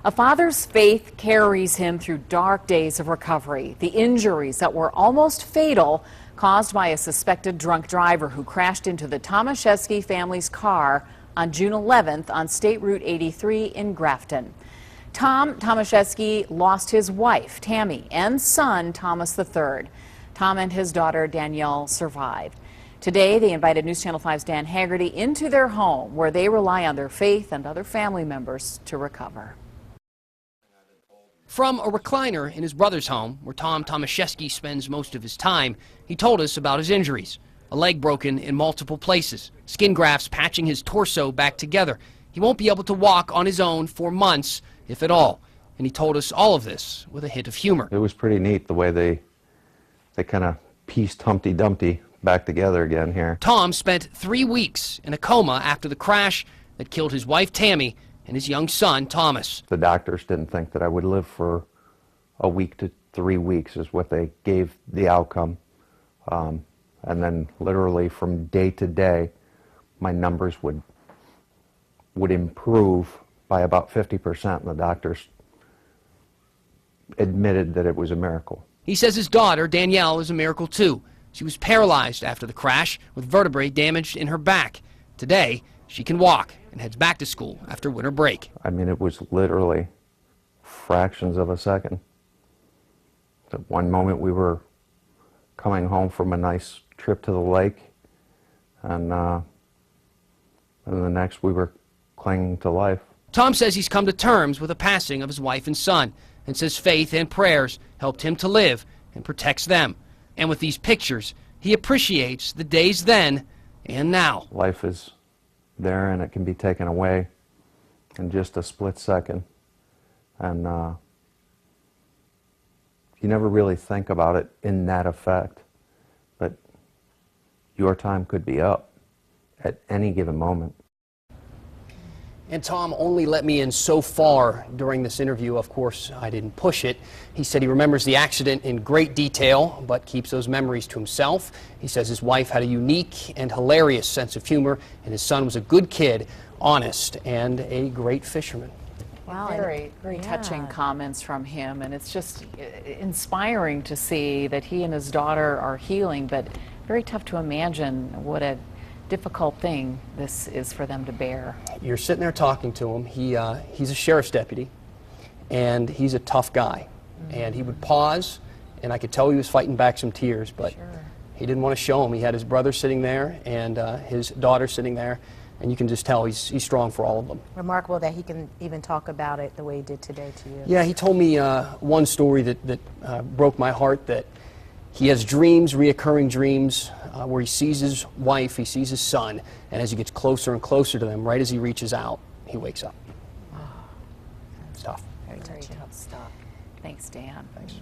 A father's faith carries him through dark days of recovery. The injuries that were almost fatal caused by a suspected drunk driver who crashed into the Tomaszewski family's car on June 11th on State Route 83 in Grafton. Tom Tomaszewski lost his wife, Tammy, and son, Thomas III. Tom and his daughter, Danielle, survived. Today, they invited News Channel 5's Dan Haggerty into their home, where they rely on their faith and other family members to recover. From a recliner in his brother's home, where Tom Tomaszewski spends most of his time, he told us about his injuries. A leg broken in multiple places, skin grafts patching his torso back together. He won't be able to walk on his own for months, if at all. And he told us all of this with a hint of humor. It was pretty neat the way they kind of pieced Humpty Dumpty back together again here. Tom spent 3 weeks in a coma after the crash that killed his wife Tammy and his young son Thomas. The doctors didn't think that I would live for a week to 3 weeks is what they gave the outcome. And then literally from day to day, my numbers would improve by about 50%, and the doctors admitted that it was a miracle. He says his daughter, Danielle, is a miracle too. She was paralyzed after the crash with vertebrae damaged in her back. Today, she can walk and heads back to school after winter break. I mean, it was literally fractions of a second. At one moment we were coming home from a nice trip to the lake, and the next we were clinging to life. Tom says he's come to terms with the passing of his wife and son, and says faith and prayers helped him to live and protects them. And with these pictures, he appreciates the days then and now. Life is there and it can be taken away in just a split second. And you never really think about it in that effect. But your time could be up at any given moment. And Tom only let me in so far during this interview. Of course, I didn't push it. He said he remembers the accident in great detail, but keeps those memories to himself. He says his wife had a unique and hilarious sense of humor, and his son was a good kid, honest, and a great fisherman. Wow, very touching comments from him, and it's just inspiring to see that he and his daughter are healing, but very tough to imagine what a difficult thing this is for them to bear. You're sitting there talking to him. He's a sheriff's deputy, and he's a tough guy. And he would pause, and I could tell he was fighting back some tears, but he didn't want to show them. He had his brother sitting there and his daughter sitting there, and you can just tell he's strong for all of them. Remarkable that he can even talk about it the way he did today to you. Yeah, he told me one story that broke my heart, that he has dreams, reoccurring dreams, where he sees his wife, he sees his son, and as he gets closer and closer to them, right as he reaches out, he wakes up. It's tough. Very tough stuff. Thanks, Dan. Thanks.